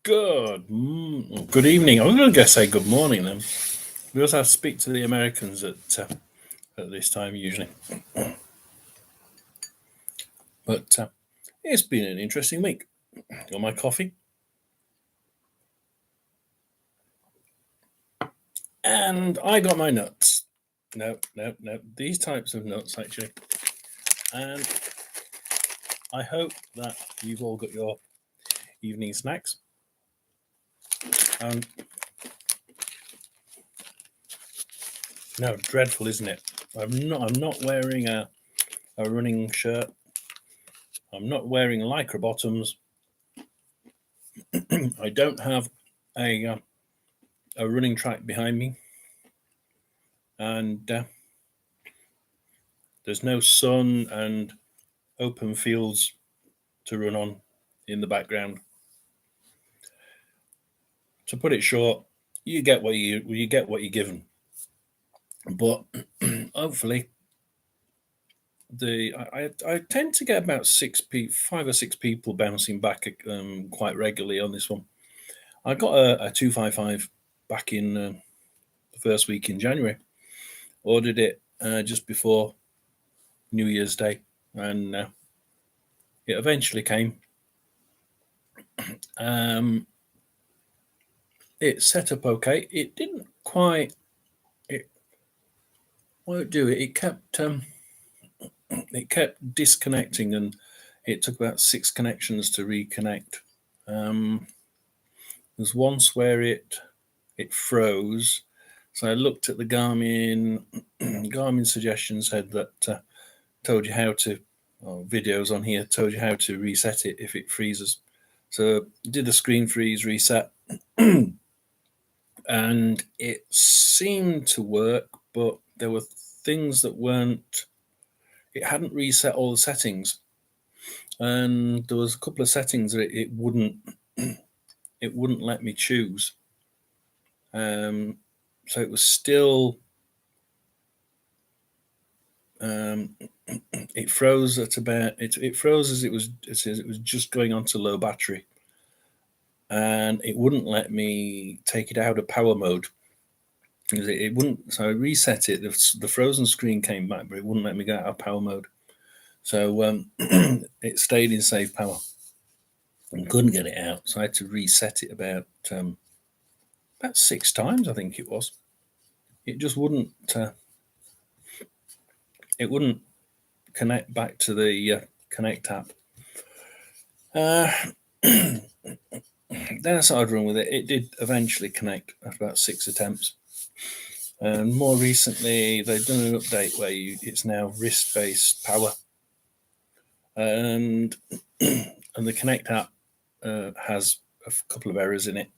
Good evening. I was going to say good morning then. We also have to speak to the Americans at this time usually. But it's been an interesting week. Got my coffee, and I got my nuts. No. These types of nuts actually. And I hope that you've all got your evening snacks. And no, dreadful, isn't it? I'm not wearing a running shirt. I'm not wearing lycra bottoms. I don't have a running track behind me, and there's no sun and open fields to run on in the background. To put it short, you get what you're given. But hopefully, I tend to get about 5 or 6 people bouncing back quite regularly on this one. I got a 255 back in the first week in January. Ordered it just before New Year's Day, and it eventually came. It set up okay. It didn't quite. It won't do it. It kept disconnecting, and it took about 6 connections to reconnect. There's once where it froze, so I looked at the Garmin. Garmin suggestion said that told you how to. Videos on here told you how to reset it if it freezes. So did the screen freeze reset, and it seemed to work, but there were things that weren't. It hadn't reset all the settings, and there was a couple of settings that it wouldn't let me choose. So it was still. It froze at about. It froze as it was just going on to low battery, and it wouldn't let me take it out of power mode. It wouldn't. So I reset it. The frozen screen came back, but it wouldn't let me get out of power mode. So it stayed in safe power and couldn't get it out. So I had to reset it about 6 times, I think it was. It just wouldn't. It wouldn't connect back to the Connect app. Then I started running with it. It did eventually connect after about 6 attempts. And more recently, they've done an update where it's now wrist-based power, and the Connect app has a couple of errors in it.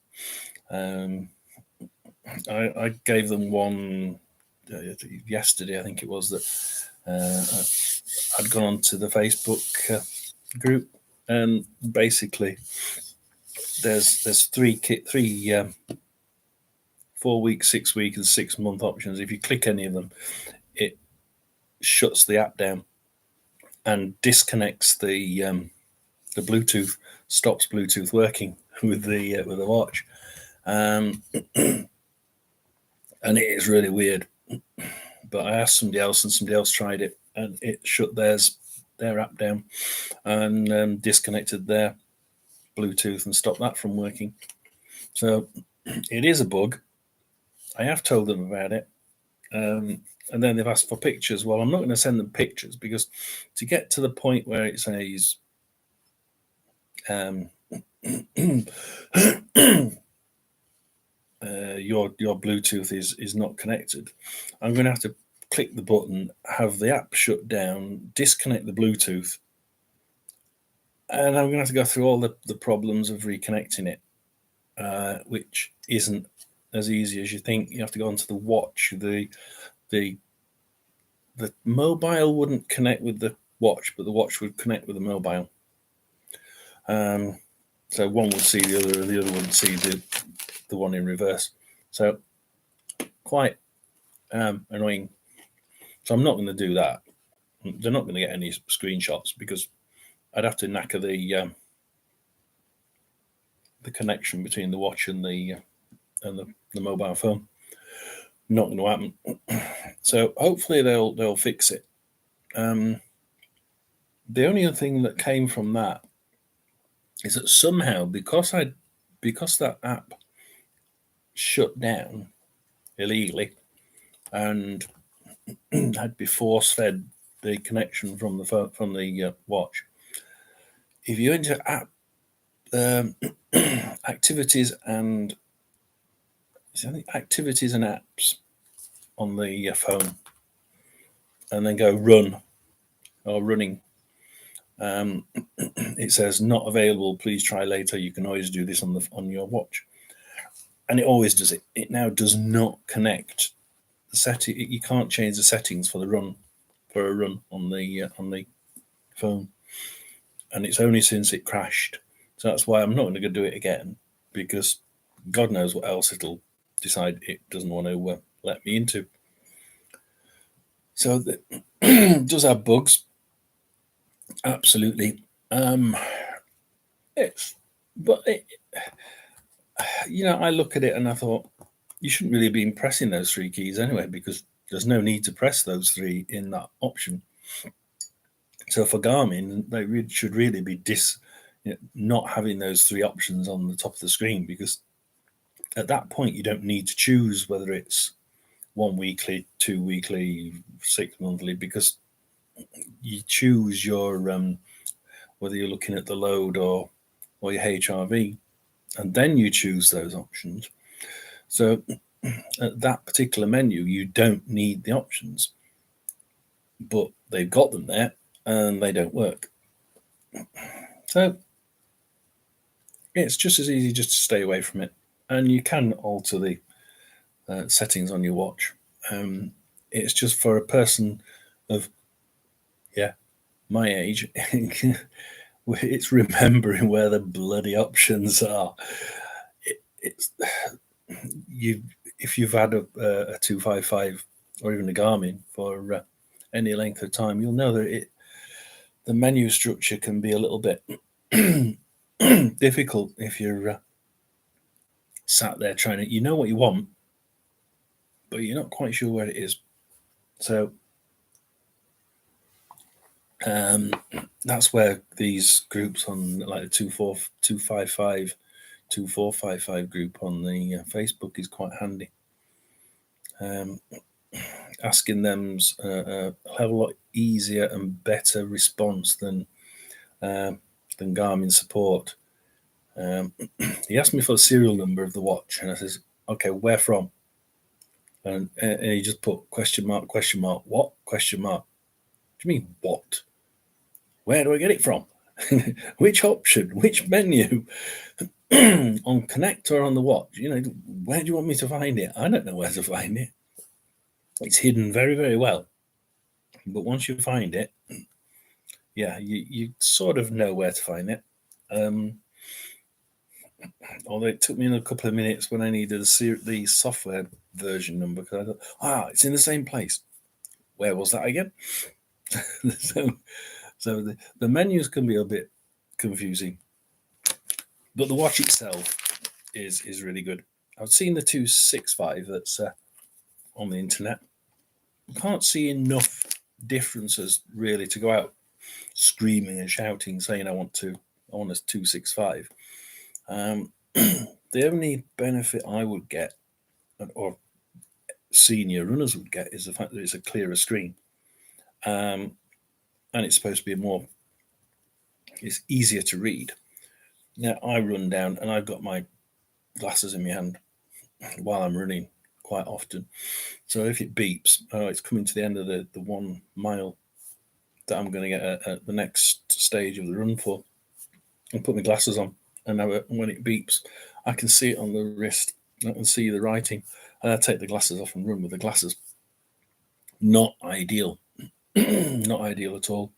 I gave them one yesterday, I think it was, that I'd gone onto the Facebook group, and basically there's three 4 week, 6 week, and 6 month options. If you click any of them, it shuts the app down and disconnects the Bluetooth, stops Bluetooth working with the watch, and it is really weird. But I asked somebody else, and somebody else tried it, and it shut their app down and disconnected their Bluetooth and stopped that from working. So it is a bug. I have told them about it, and then they've asked for pictures. Well, I'm not going to send them pictures, because to get to the point where it says your Bluetooth is not connected, I'm going to have to click the button, have the app shut down, disconnect the Bluetooth, and I'm going to have to go through all the problems of reconnecting it, which isn't as easy as you think. You have to go onto the watch. The mobile wouldn't connect with the watch, but the watch would connect with the mobile. So one would see the other, and the other wouldn't see the one in reverse. So quite annoying. So I'm not going to do that. They're not going to get any screenshots, because I'd have to knacker the connection between the watch and the mobile phone. Not going to happen. So hopefully they'll fix it. The only other thing that came from that is that somehow, because that app shut down illegally and had to be force fed the connection from the phone, from the watch. If you enter app activities and apps on the phone, and then go run or running, it says not available. Please try later. You can always do this on your watch, and it always does it. It now does not connect the setting. You can't change the settings for a run on the phone, and it's only since it crashed. So that's why I'm not going to go do it again, because God knows what else it'll decide it doesn't want to let me into. So it does have bugs, absolutely. I look at it and I thought, you shouldn't really be pressing those three keys anyway, because there's no need to press those three in that option. So for Garmin, they should really be not having those three options on the top of the screen, because at that point you don't need to choose whether it's 1 weekly, 2 weekly, 6 monthly, because you choose your whether you're looking at the load or your HRV, and then you choose those options. So at that particular menu, you don't need the options, but they've got them there and they don't work. So it's just as easy just to stay away from it. And you can alter the settings on your watch. It's just for a person of my age, it's remembering where the bloody options are. If you've had a 255 or even a Garmin for any length of time, you'll know that the menu structure can be a little bit difficult if you're sat there trying to, you know what you want, but you're not quite sure where it is. So that's where these groups on like the 255 group on the Facebook is quite handy. Asking them's a hell of a lot easier and better response than Garmin support. He asked me for the serial number of the watch, and I says, "Okay, where from?" And he just put question mark, what? Question mark. What do you mean what? Where do I get it from? Which option? Which menu? On Connect or on the watch? Where do you want me to find it? I don't know where to find it. It's hidden very, very well. But once you find it, you sort of know where to find it. Although it took me a couple of minutes when I needed the software version number, because I thought, it's in the same place. Where was that again? So the menus can be a bit confusing, but the watch itself is really good. I've seen the 265 that's on the internet. Can't see enough differences really to go out screaming and shouting saying I want a 265. The only benefit I would get, or senior runners would get, is the fact that it's a clearer screen, and it's supposed to be it's easier to read. Now I run down and I've got my glasses in my hand while I'm running quite often, so if it beeps, it's coming to the end of the 1 mile that I'm going to get at the next stage of the run for, and put my glasses on, and when it beeps, I can see it on the wrist, I can see the writing, and I take the glasses off and run with the glasses. Not ideal. Not ideal at all.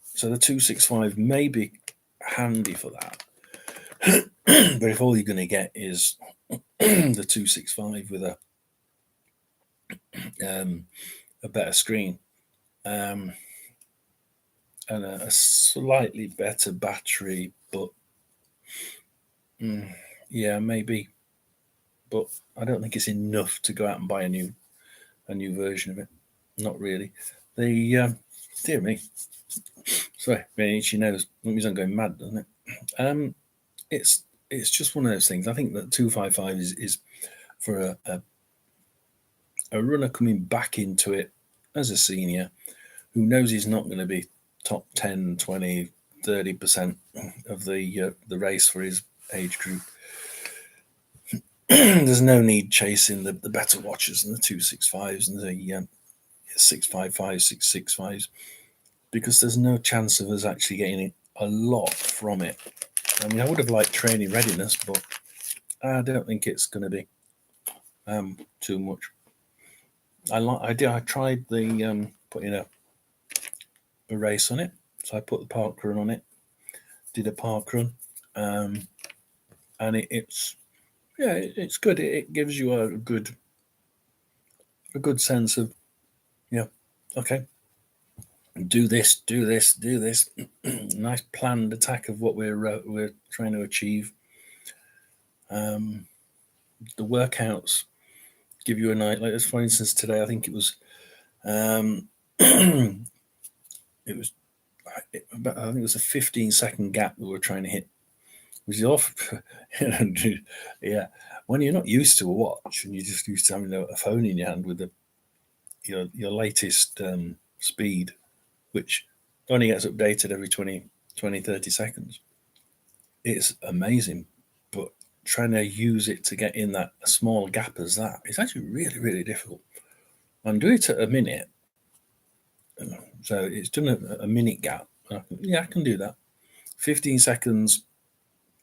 So the 265 may be handy for that, but if all you're going to get is the 265 with a better screen and a slightly better battery, but Yeah, maybe, but I don't think it's enough to go out and buy a new version of it. Not really. The dear me, sorry, she knows. That means I'm going mad, doesn't it? Um, it's just one of those things. I think that 255 is for a runner coming back into it as a senior who knows he's not going to be top 10, 20, 30% of the race for his age group. There's no need chasing the better watches and the 265s and the 655, 665s, because there's no chance of us actually getting a lot from it. I mean, I would have liked training readiness, but I don't think it's going to be too much. I tried the putting a race on it, so I put the park run on it, did a park run, and it's good. It gives you a good sense of, yeah, okay, do this, do this, do this. Nice planned attack of what we're trying to achieve. The workouts give you a night, like, for instance, today I think it was it was I think it was a 15-second gap we were trying to hit, which is off. Yeah, when you're not used to a watch and you're just used to having a phone in your hand with your latest speed, which only gets updated every 30 seconds. It's amazing, but trying to use it to get in that small gap as that is actually really, really difficult. I'm doing it at a minute, so it's done a minute gap. I can do that. 15 seconds,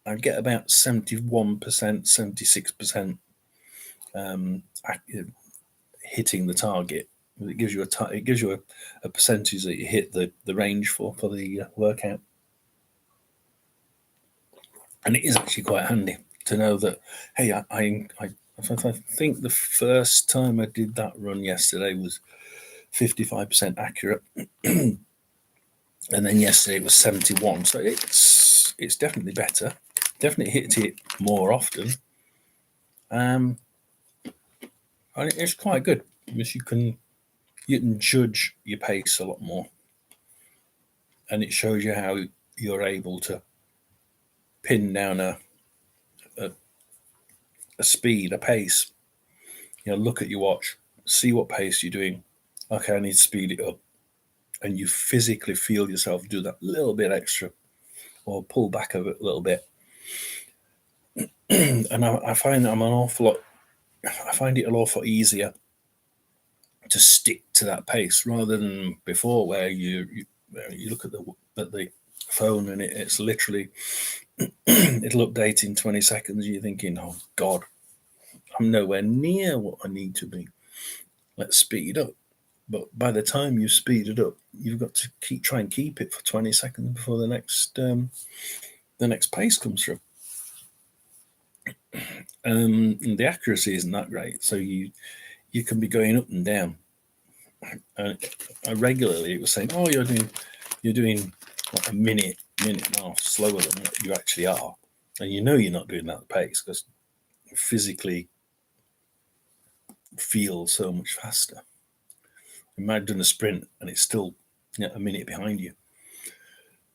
I get about 71%, 76% hitting the target. It gives you a percentage that you hit the range for the workout. And it is actually quite handy to know that, hey, I think the first time I did that run yesterday was 55% accurate, and then yesterday it was 71. So it's definitely better. Definitely hit it more often. And it's quite good because you can judge your pace a lot more, and it shows you how you're able to pin down a speed, a pace. Look at your watch, see what pace you're doing. Okay, I need to speed it up, and you physically feel yourself do that little bit extra, or pull back a little bit. And I find I'm an awful lot. I find it an awful lot easier to stick to that pace rather than before, where you look at the phone and it's literally it'll update in 20 seconds. You're thinking, oh God, I'm nowhere near what I need to be. Let's speed up. But by the time you speed it up, you've got to try and keep it for 20 seconds before the next pace comes through. And the accuracy isn't that great, so you can be going up and down. Regularly, it was saying, "Oh, you're doing like a minute and a half slower than what you actually are," and you're not doing that pace because you physically feel so much faster. You might have done a sprint and it's still a minute behind you.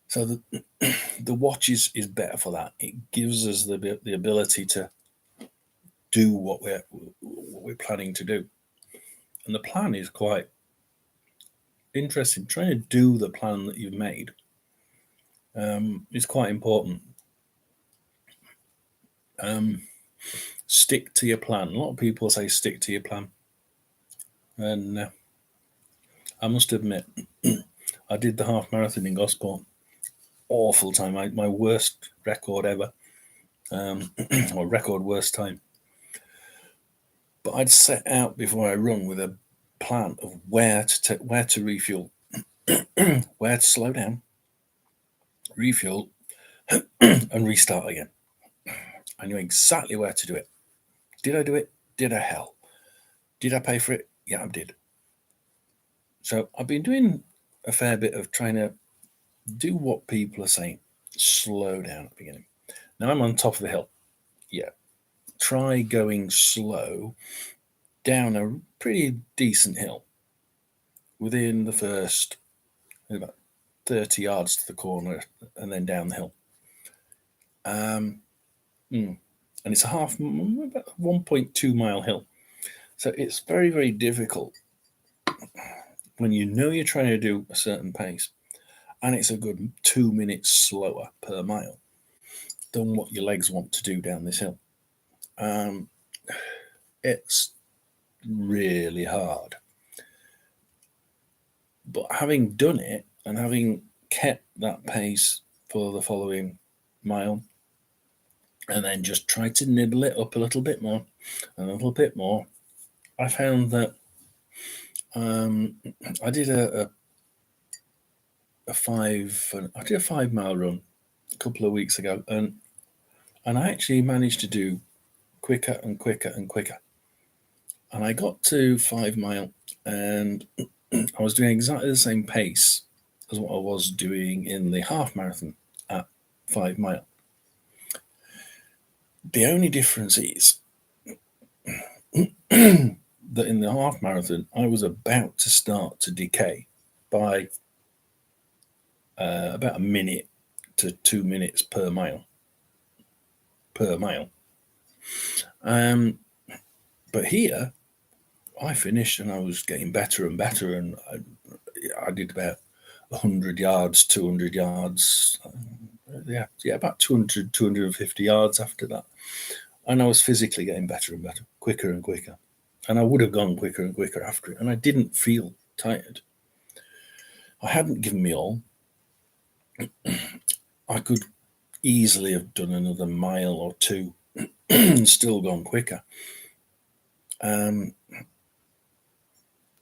So the watch is better for that. It gives us the ability to do what we're planning to do, and the plan is quite interesting. Trying to do the plan that you've made is quite important. Stick to your plan. A lot of people say stick to your plan, and I must admit, I did the half marathon in Gosport. Awful time. My worst record ever, or record worst time. But I'd set out before I run with a plan of where to refuel, where to slow down, refuel, and restart again. I knew exactly where to do it. Did I do it? Did I? Hell. Did I pay for it? Yeah, I did. So I've been doing a fair bit of trying to do what people are saying. Slow down at the beginning. Now I'm on top of the hill. Yeah. Try going slow down a pretty decent hill within the first about 30 yards to the corner and then down the hill. And it's a half, about 1.2 mile hill. So it's very, very difficult when you know you're trying to do a certain pace and it's a good 2 minutes slower per mile than what your legs want to do down this hill. It's really hard. But having done it and having kept that pace for the following mile, and then just tried to nibble it up a little bit more, a little bit more, I found that I did a 5 mile run a couple of weeks ago, and I actually managed to do quicker and quicker and quicker. And I got to 5 mile, and I was doing exactly the same pace as what I was doing in the half marathon at 5 mile. The only difference is that in the half marathon, I was about to start to decay by about a minute to 2 minutes per mile. But here, I finished and I was getting better and better, and I did about 100 yards, 200 yards, about 200, 250 yards after that. And I was physically getting better and better, quicker and quicker. And I would have gone quicker and quicker after it, and I didn't feel tired. I hadn't given me all. I could easily have done another mile or two and still gone quicker.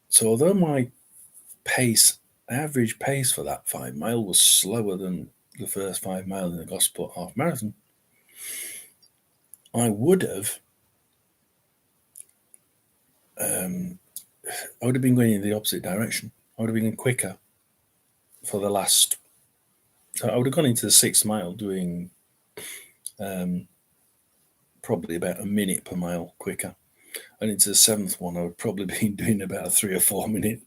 So although my average pace for that 5 mile was slower than the first 5 mile in the Gosport half marathon, I would have been going in the opposite direction. I would have been quicker for the last. So I would have gone into the 6 mile doing probably about a minute per mile quicker. And into the 7th one, I would probably be doing about 3 or 4 minutes.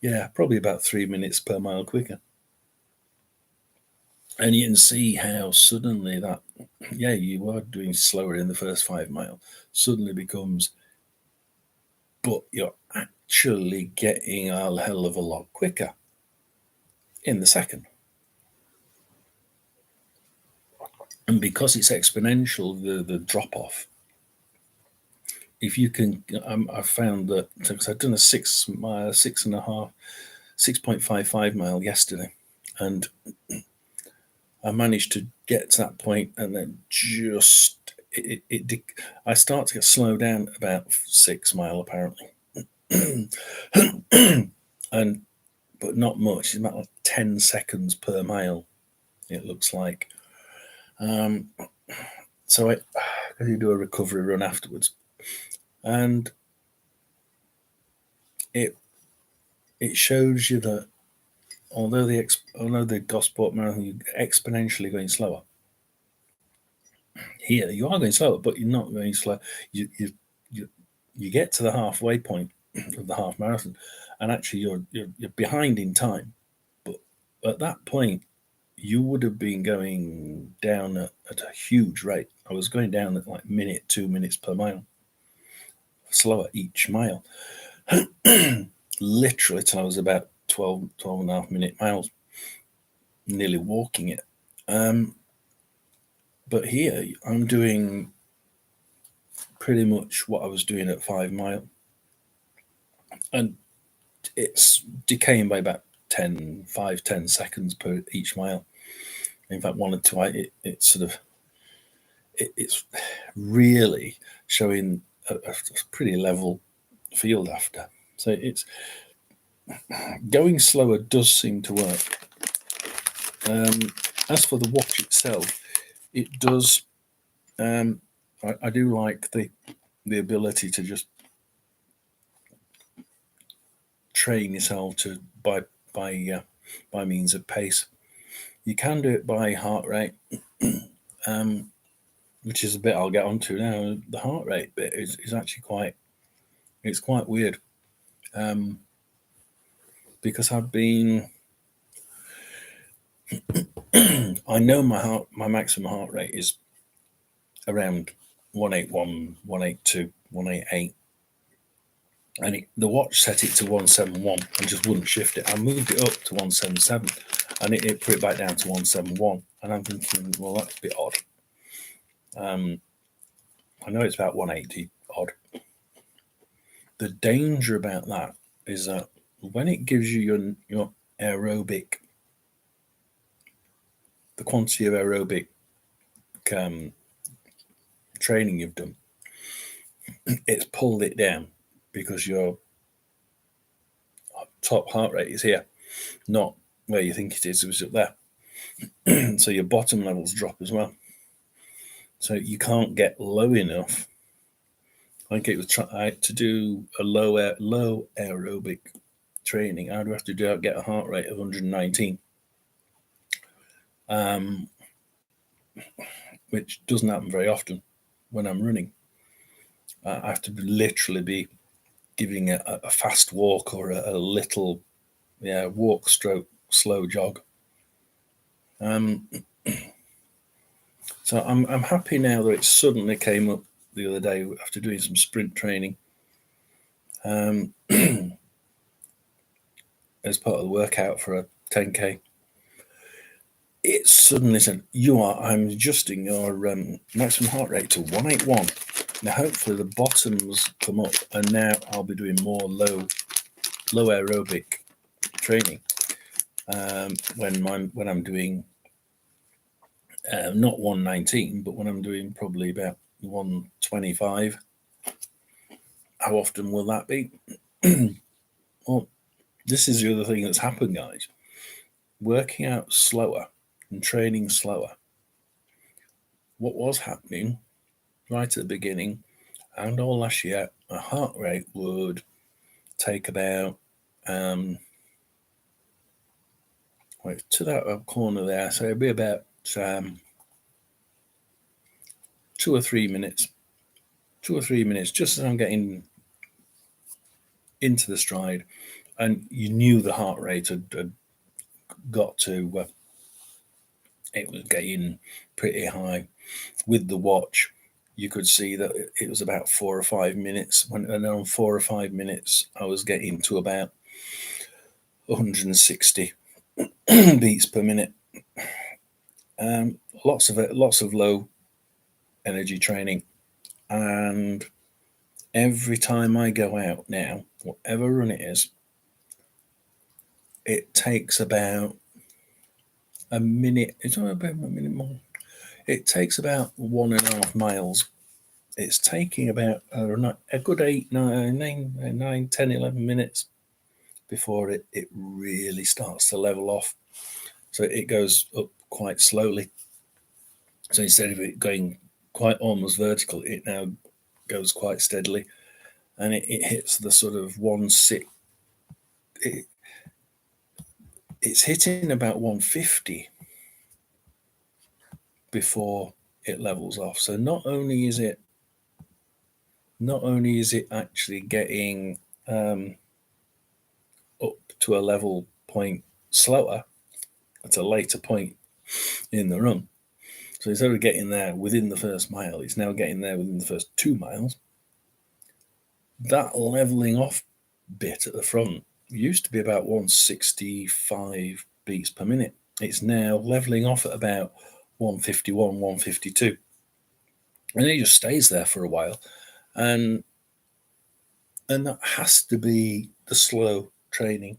Yeah, probably about 3 minutes per mile quicker. And you can see how suddenly that, you are doing slower in the first 5 mile, suddenly becomes, but you're actually getting a hell of a lot quicker in the second. And because it's exponential, the drop off, if you can, I've found that, because I've done a 6.55 mile yesterday, and I managed to get to that point, and then just I start to get slowed down about 6 mile apparently, and but not much. It's about like 10 seconds per mile, it looks like. So I do a recovery run afterwards, and it shows you that although the Gosport marathon you're exponentially going slower, here you are going slower, but you're not going slow. You get to the halfway point of the half marathon, and actually you're behind in time. But at that point, you would have been going down at a huge rate. I was going down at like 2 minutes per mile, slower each mile, literally till I was about 12 and a half minute miles, nearly walking it. But here I'm doing pretty much what I was doing at 5 mile, and it's decaying by about 10 seconds per each mile. In fact, one or two, it's really showing a pretty level field after. So it's going slower does seem to work. As for the watch itself, it does. I do like the ability to just train yourself to by means of pace. You can do it by heart rate. which is a bit I'll get onto now. The heart rate bit is actually quite weird, because I've been I know my maximum heart rate is around 181, 182, 188. And the watch set it to 171 and just wouldn't shift it. I moved it up to 177 and it put it back down to 171. And I'm thinking, well, that's a bit odd. I know it's about 180 odd. The danger about that is that when it gives you your aerobic, the quantity of aerobic training you've done, it's pulled it down because your top heart rate is here, not where you think it is. It was up there. So your bottom levels drop as well. So you can't get low enough. I think it was to do a low aerobic training. I'd have to get a heart rate of 119, which doesn't happen very often when I'm running. I have to literally be giving a fast walk or a little walk stroke slow jog. So I'm happy now that it suddenly came up the other day after doing some sprint training, as part of the workout for a 10K. It suddenly said, I'm adjusting your maximum heart rate to 181. Now hopefully the bottoms come up and now I'll be doing more low aerobic training when I'm doing not 119, but when I'm doing probably about 125. How often will that be? Well, this is the other thing that's happened, guys. Working out slower and training slower. What was happening right at the beginning and all last year, my heart rate would take about to that corner there, so it'd be about 2 or 3 minutes. 2 or 3 minutes, just as I'm getting into the stride, and you knew the heart rate had got to it was getting pretty high. With the watch, you could see that it was about 4 or 5 minutes. And on 4 or 5 minutes, I was getting to about 160 beats per minute. Lots of low energy training, and every time I go out now, whatever run it is, it takes about a minute. It's not about a minute more. It takes about 1.5 miles. It's taking about a good 8, 9, 10, 11 minutes before it really starts to level off. So it goes up quite slowly. So instead of it going quite almost vertical, it now goes quite steadily, and it hits the sort of 160. It's hitting about 150 before it levels off. So not only is it actually getting up to a level point slower at a later point in the run. So instead of getting there within the first mile, it's now getting there within the first 2 miles. That leveling off bit at the front used to be about 165 beats per minute. It's now leveling off at about 151, 152. And it just stays there for a while. And that has to be the slow training.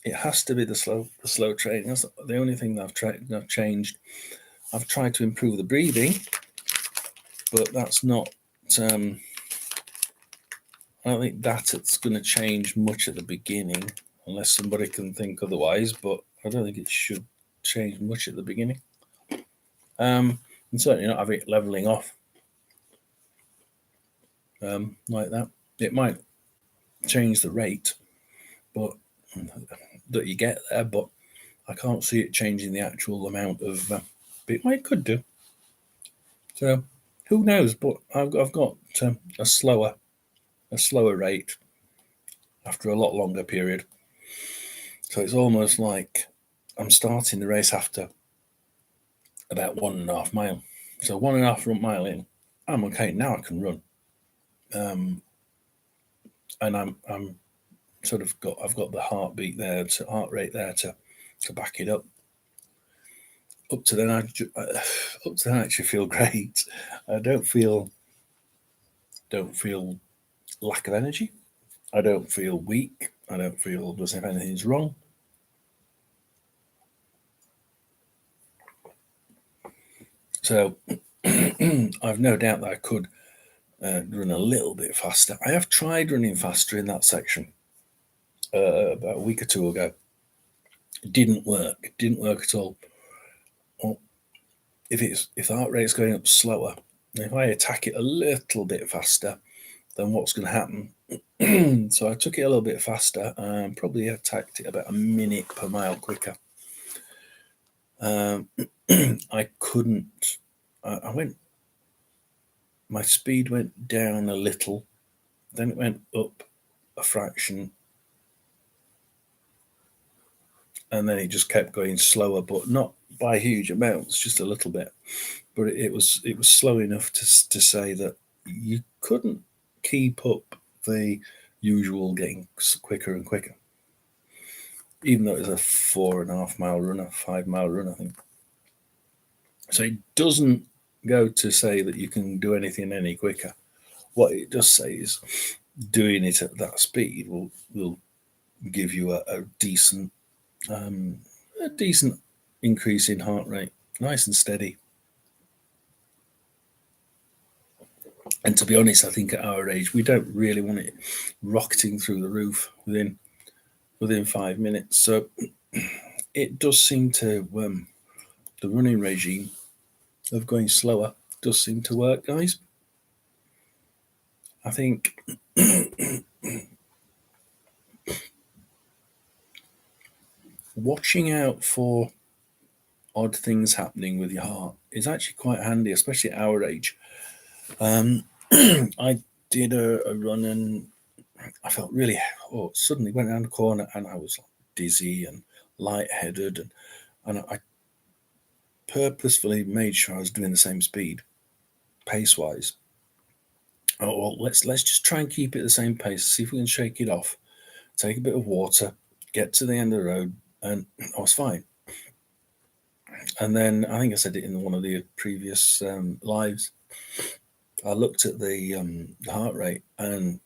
It has to be the slow training. That's the only thing that I've changed. I've tried to improve the breathing, but that's not. I don't think that's going to change much at the beginning, unless somebody can think otherwise. But I don't think it should change much at the beginning. And certainly not have it leveling off like that. It might change the rate, but that you get there. But I can't see it changing the actual amount of. But it could do. So who knows? But I've got a slower rate after a lot longer period. So it's almost like I'm starting the race after about 1.5 mile. So 1.5 mile in, I'm okay. Now I can run, and I'm sort of I've got the heartbeat there, heart rate there to back it up. Up to then, up to then, I actually feel great. I don't feel lack of energy. I don't feel weak. I don't feel as if anything's wrong. So I've no doubt that I could run a little bit faster. I have tried running faster in that section about a week or two ago. It didn't work. It didn't work at all. Well, if the heart rate's going up slower, if I attack it a little bit faster, then what's going to happen? So I took it a little bit faster and probably attacked it about a minute per mile quicker. I couldn't. I went. My speed went down a little, then it went up a fraction, and then it just kept going slower, but not by huge amounts, just a little bit. But it was slow enough to say that you couldn't keep up the usual getting quicker and quicker, even though it was a 4.5 mile run, a 5 mile run, I think. So it doesn't go to say that you can do anything any quicker. What it does say is doing it at that speed will give you a decent increase in heart rate, nice and steady. And to be honest, I think at our age, we don't really want it rocketing through the roof within 5 minutes. So it does seem to the running regime of going slower does seem to work, guys. I think watching out for odd things happening with your heart is actually quite handy, especially at our age. I did a run and I felt really, suddenly went around the corner and I was dizzy and lightheaded, and I purposefully made sure I was doing the same speed, pace wise. Oh well, let's just try and keep it the same pace. See if we can shake it off. Take a bit of water, get to the end of the road, and I was fine. And then I think I said it in one of the previous lives. I looked at the heart rate and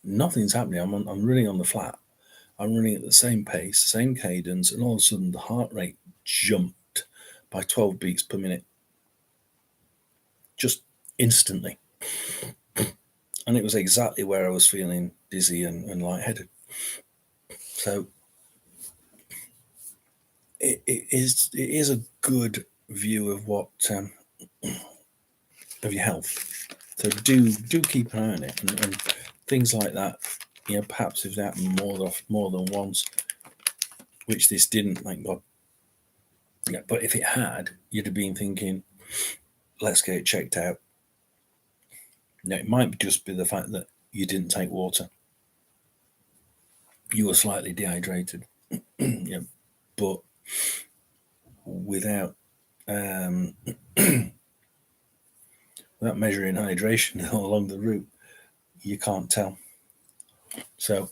nothing's happening. I'm running on the flat. I'm running at the same pace, same cadence, and all of a sudden the heart rate jumped by 12 beats per minute, just instantly. And it was exactly where I was feeling dizzy and lightheaded. So it is a good view of what of your health. So do keep an eye on it and things like that. You know, perhaps if that more than once, which this didn't, thank God. Yeah, but if it had, you'd have been thinking, let's get it checked out. Now, it might just be the fact that you didn't take water. You were slightly dehydrated. Yeah, but without without measuring hydration along the route, you can't tell. So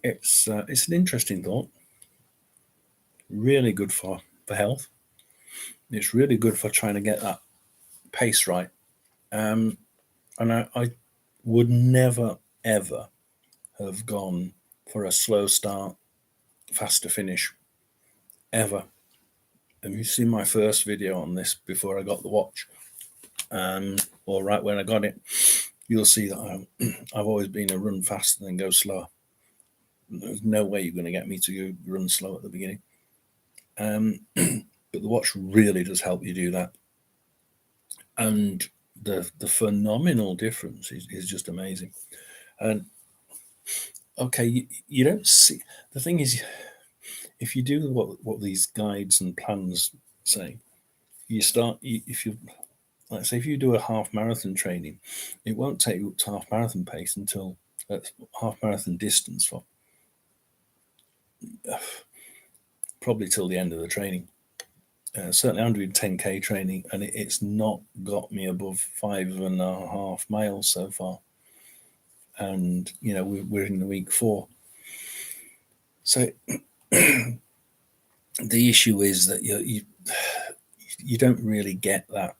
it's an interesting thought. Really good for health. It's really good for trying to get that pace right. And I would never ever have gone for a slow start, faster finish, ever. Have you seen my first video on this before I got the watch? Or right when I got it, you'll see that I've always been a run fast and then go slower. There's no way you're going to get me to run slow at the beginning. But the watch really does help you do that. And the phenomenal difference is just amazing. And okay, you don't see, the thing is, if you do what these guides and plans say, if you like say if you do a half marathon training, it won't take you up to half marathon pace until half marathon distance for probably till the end of the training. Certainly I'm doing 10k training, and it's not got me above 5.5 miles so far. And we're in the week 4. So the issue is that you don't really get that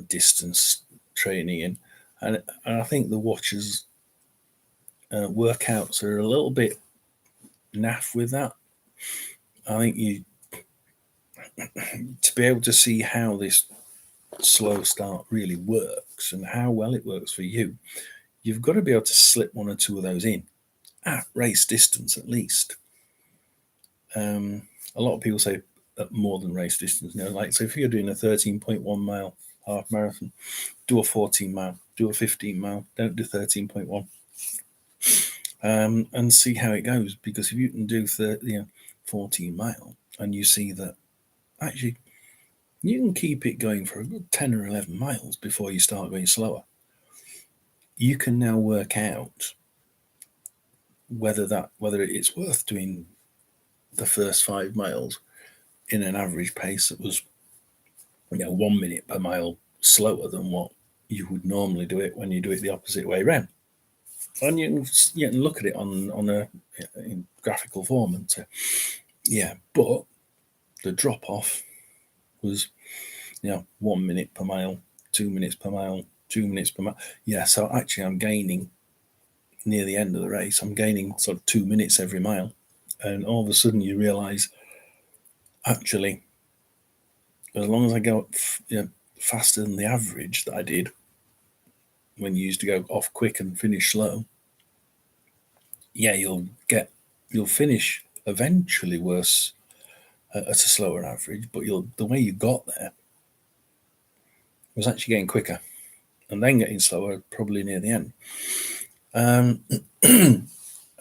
distance training in, and I think the watches workouts are a little bit naff with that. I think you to be able to see how this slow start really works and how well it works for you, you've got to be able to slip one or two of those in at race distance at least. A lot of people say more than race distance. Like so if you're doing a 13.1 mile half marathon, do a 14 mile, do a 15 mile, don't do 13.1. And see how it goes, because if you can do 14 mile and you see that actually you can keep it going for a good 10 or 11 miles before you start going slower, you can now work out whether it's worth doing the first 5 miles in an average pace that was 1 minute per mile slower than what you would normally do it when you do it the opposite way around. And you can look at it on a in graphical form and say, yeah, but the drop off was 1 minute per mile, 2 minutes per mile, 2 minutes per mile. Yeah, so actually I'm gaining near the end of the race, I'm gaining sort of 2 minutes every mile. And all of a sudden you realize, actually, as long as I go faster than the average that I did when you used to go off quick and finish slow, yeah, you'll finish eventually worse at a slower average, but the way you got there was actually getting quicker and then getting slower probably near the end.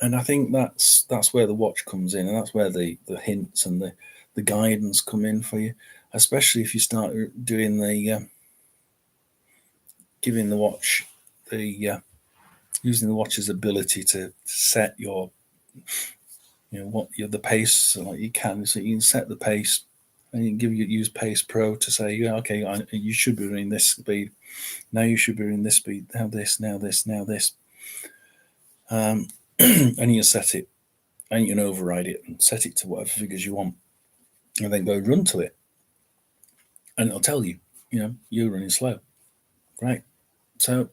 And I think that's where the watch comes in, and that's where the hints and the guidance come in for you, especially if you start doing the giving the watch using the watch's ability to set your the pace, so like you can set the pace, and you can use Pace Pro to say, okay, you should be running this speed now, you should be running this speed now, this. And you set it, and you can override it and set it to whatever figures you want, and then go run to it, and it'll tell you, you're running slow, right? So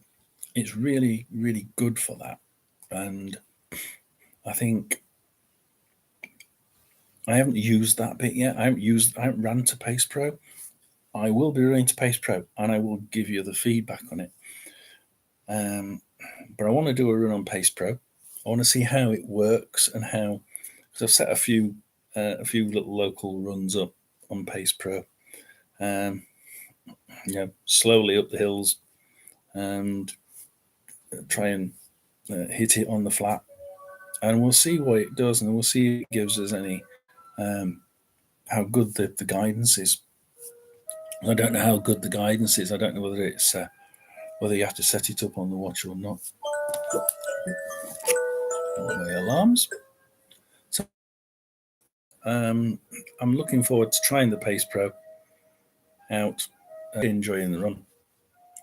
it's really, really good for that. And I think I haven't used that bit yet. I haven't ran to Pace Pro. I will be running to Pace Pro, and I will give you the feedback on it. But I want to do a run on Pace Pro. I want to see how it works and how, because I've set a few little local runs up on Pace Pro. Slowly up the hills and try and hit it on the flat, and we'll see what it does, and we'll see if it gives us any how good the guidance is. I don't know how good the guidance is. I don't know whether it's whether you have to set it up on the watch or not. My alarms. So I'm looking forward to trying the Pace Pro out, enjoying the run,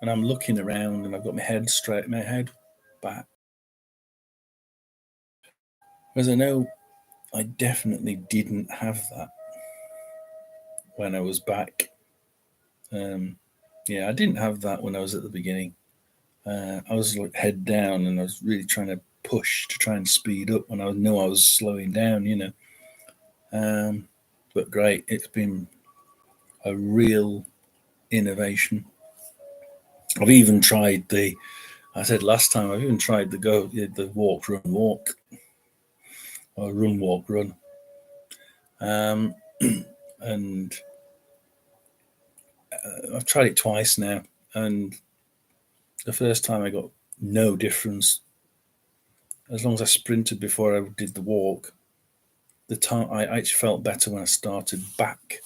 and I'm looking around, and I've got my head back, because I know I definitely didn't have that when I was back. I didn't have that when I was at the beginning. I was like head down, and I was really trying to push to try and speed up when I knew I was slowing down. But great, it's been a real innovation. I've even tried I said last time, I've even tried the walk, run, walk, or run, walk, run. And I've tried it twice now, and the first time I got no difference. As long as I sprinted before I did the walk, the time I actually felt better when I started back.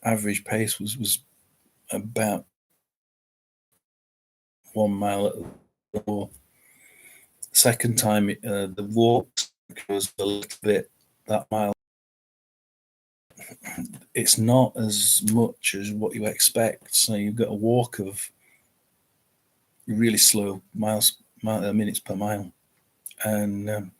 Average pace was about 1 mile at the door. Second time, the walk was a little bit that mile. It's not as much as what you expect. So you've got a walk of really slow minutes per mile, and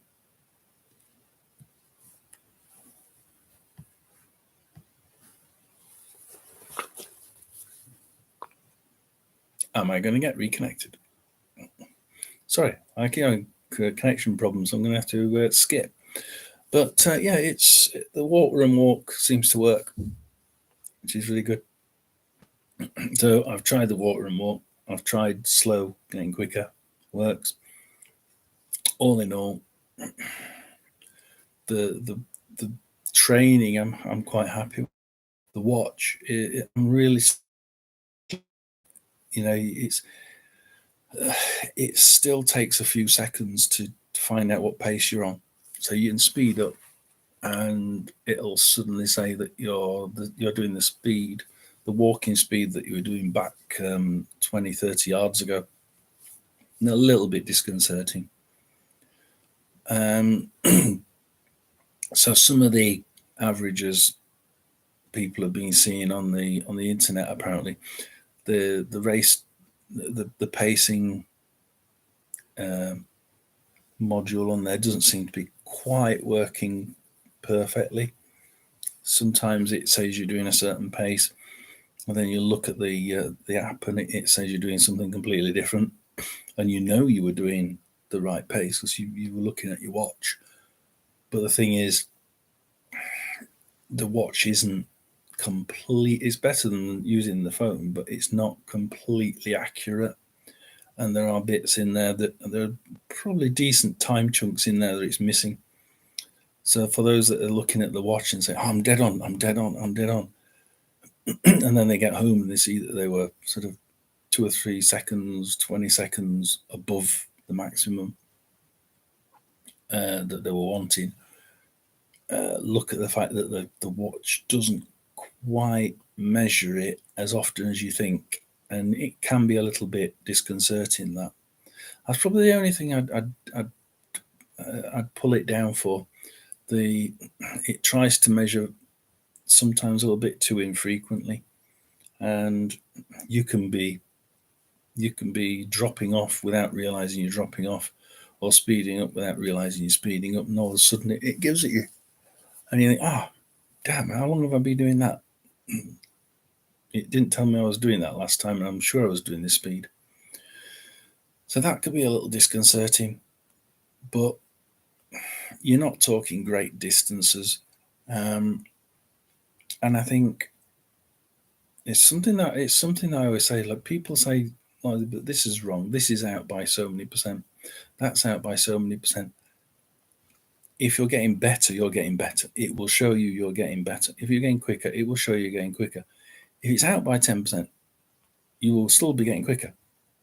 am I going to get reconnected? Sorry, I keep having connection problems. I'm going to have to skip. But yeah, it's the walk, run, walk seems to work, which is really good. So I've tried the walk, run, walk. I've tried slow, getting quicker, works. All in all, the training, I'm quite happy with. The watch, I'm really, it still takes a few seconds to find out what pace you're on. So you can speed up, and it'll suddenly say that you're doing the walking speed that you were doing back 20, 30 yards ago. And a little bit disconcerting. So some of the averages people have been seeing on the internet, apparently the race, the pacing module on there doesn't seem to be quite working perfectly. Sometimes it says you're doing a certain pace, and then you look at the app and it says you're doing something completely different, and you were doing the right pace because you were looking at your watch. But the thing is, the watch isn't complete. It's better than using the phone, but it's not completely accurate. And there are bits in there that there are probably decent time chunks in there that it's missing. So for those that are looking at the watch and say, oh, I'm dead on, I'm dead on, I'm dead on. And then they get home and they see that they were sort of 2 or 3 seconds, 20 seconds above the maximum that they were wanting. Look at the fact that the watch doesn't quite measure it as often as you think, and it can be a little bit disconcerting. That's probably the only thing I'd pull it down for. It tries to measure sometimes a little bit too infrequently, and you can be dropping off without realizing you're dropping off, or speeding up without realizing you're speeding up, and all of a sudden it gives it you, and you think, oh, damn, how long have I been doing that? It didn't tell me I was doing that last time, and I'm sure I was doing this speed. So that could be a little disconcerting, but you're not talking great distances. And I think it's something that I always say, like people say, oh, but this is wrong. This is out by so many percent. That's out by so many percent. If you're getting better, you're getting better. It will show you you're getting better. If you're getting quicker, it will show you're getting quicker. If it's out by 10%, you will still be getting quicker.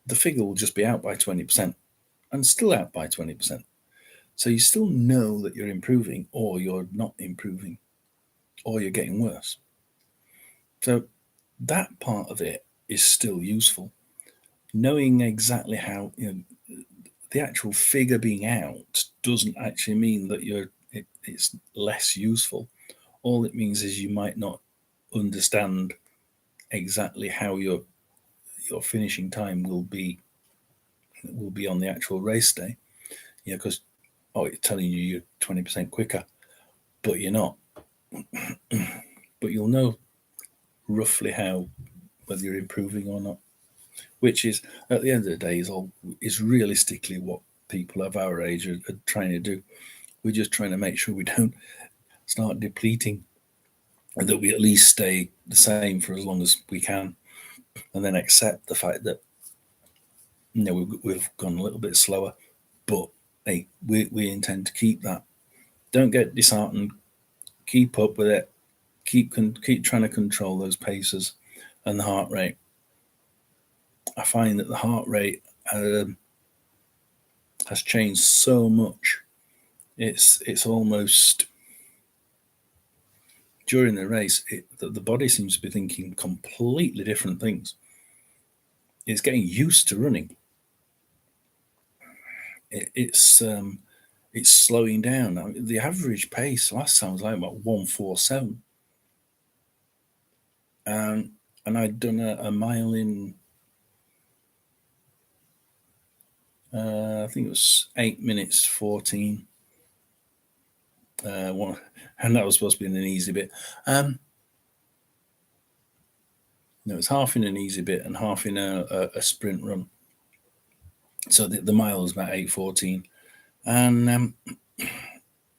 The figure will just be out by 20% and still out by 20%. So you still know that you're improving, or you're not improving, or you're getting worse. So that part of it is still useful. Knowing exactly how, the actual figure being out doesn't actually mean that it's less useful. All it means is you might not understand exactly how your finishing time will be on the actual race day. Because it's telling you you're 20% quicker, but you're not. But you'll know roughly whether you're improving or not, which is, at the end of the day, is realistically what people of our age are trying to do. We're just trying to make sure we don't start depleting, and that we at least stay the same for as long as we can, and then accept the fact that we've gone a little bit slower, but hey, we intend to keep that. Don't get disheartened. Keep up with it. Keep trying to control those paces and the heart rate. I find that the heart rate has changed so much. It's almost, during the race, the body seems to be thinking completely different things. It's getting used to running. it's slowing down. I mean, the average pace last time was like about 147, and I'd done a mile in I think it was 8 minutes 14. One, and that was supposed to be in an easy bit. No, it's half in an easy bit and half in a sprint run. So the mile was about 8:14, and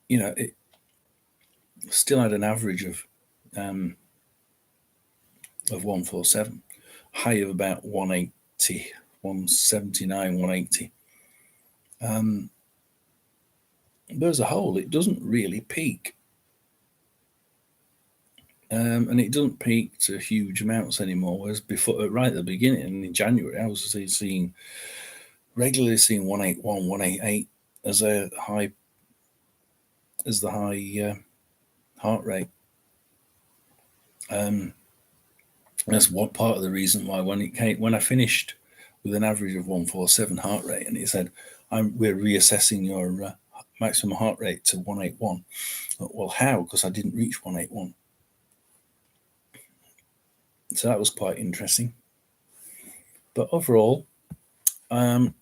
it still had an average of 147, high of about 180, 179, 180. But as a whole, it doesn't really peak. And it doesn't peak to huge amounts anymore. Whereas before, right at the beginning in January, I was regularly seeing 181, 188 as a high, as the high heart rate. That's one part of the reason why when I finished with an average of 147 heart rate, and it said, we're reassessing your maximum heart rate to 181. Well, how? Because I didn't reach 181. So that was quite interesting. But overall, I'm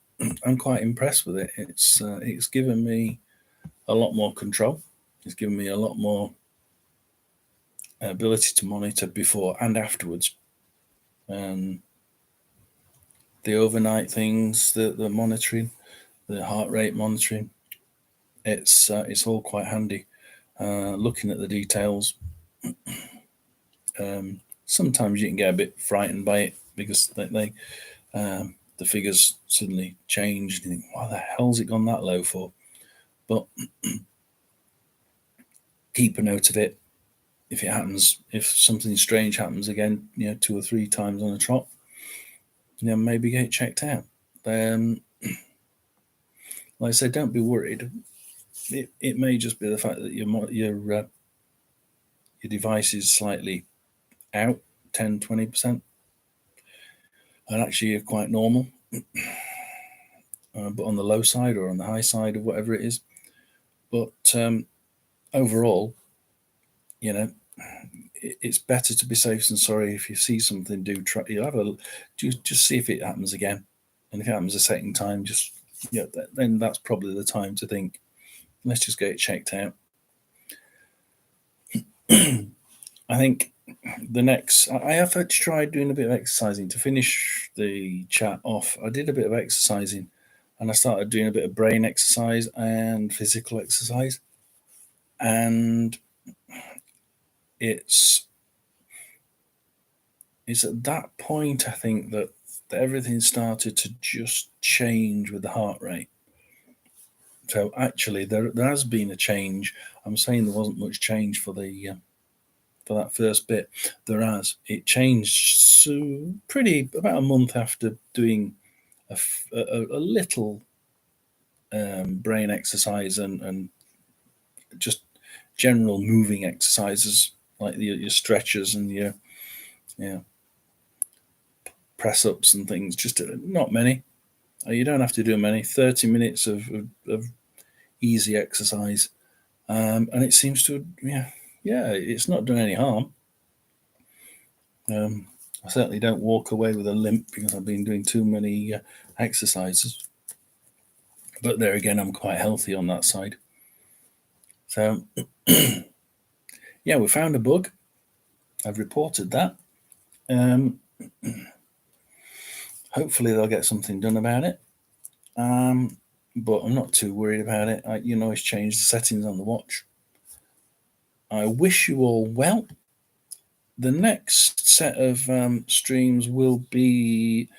quite impressed with it. It's given me a lot more control. It's given me a lot more ability to monitor before and afterwards. The overnight things, the monitoring, the heart rate monitoring, it's all quite handy. Looking at the details, sometimes you can get a bit frightened by it because the figures suddenly change. And you think, why the hell's it gone that low for? But keep a note of it. If it happens, if something strange happens again, 2 or 3 times on a trot, maybe get it checked out. Like I said, don't be worried. It may just be the fact that your device is slightly out 10-20%, and actually you're quite normal, but on the low side or on the high side of whatever it is. But overall, it's better to be safe than sorry. If you see something, just see if it happens again, and if it happens a second time, then that's probably the time to think, let's just get it checked out. I think I have tried doing a bit of exercising to finish the chat off. I did a bit of exercising, and I started doing a bit of brain exercise and physical exercise, and it's at that point I think that everything started to just change with the heart rate. So actually, there has been a change. I'm saying there wasn't much change for that first bit. There has. It changed pretty about a month after doing a little brain exercise and just general moving exercises like your stretches and your press ups and things. Just not many. You don't have to do many. 30 minutes of easy exercise, and it seems to it's not done any harm. I certainly don't walk away with a limp because I've been doing too many exercises. But there again, I'm quite healthy on that side. So, we found a bug. I've reported that. Hopefully, they'll get something done about it. But I'm not too worried about it. I can always change the settings on the watch. I wish you all well. The next set of streams will be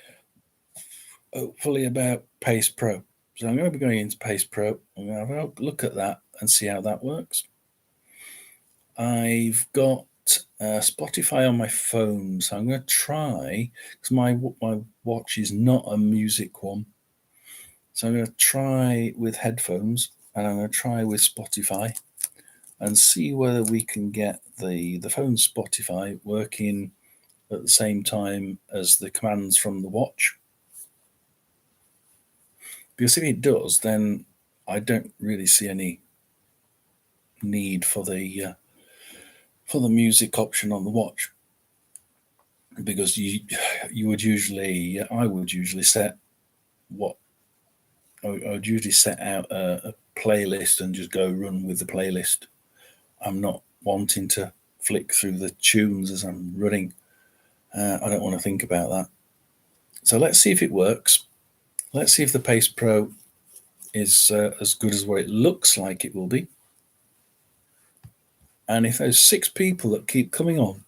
hopefully about Pace Pro. So I'm going to be going into Pace Pro. I'm going to have a look at that and see how that works. I've got Spotify on my phone, so I'm going to try, because my watch is not a music one. So I'm going to try with headphones, and I'm going to try with Spotify and see whether we can get the phone Spotify working at the same time as the commands from the watch. Because if it does, then I don't really see any need for the music option on the watch, because you would usually I would usually set what I would usually set out a playlist and just go run with the playlist. I'm not wanting to flick through the tunes as I'm running. I don't want to think about that. So let's see if it works. Let's see if the Pace Pro is as good as what it looks like it will be. And if those 6 people that keep coming on,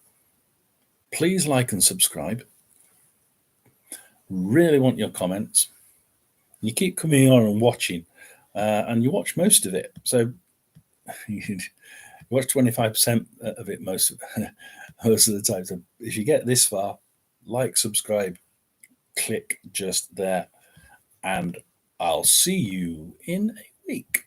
please like and subscribe. Really want your comments. You keep coming on and watching, and you watch most of it. So you watch 25% of it most of the time. So if you get this far, like, subscribe, click just there, and I'll see you in a week.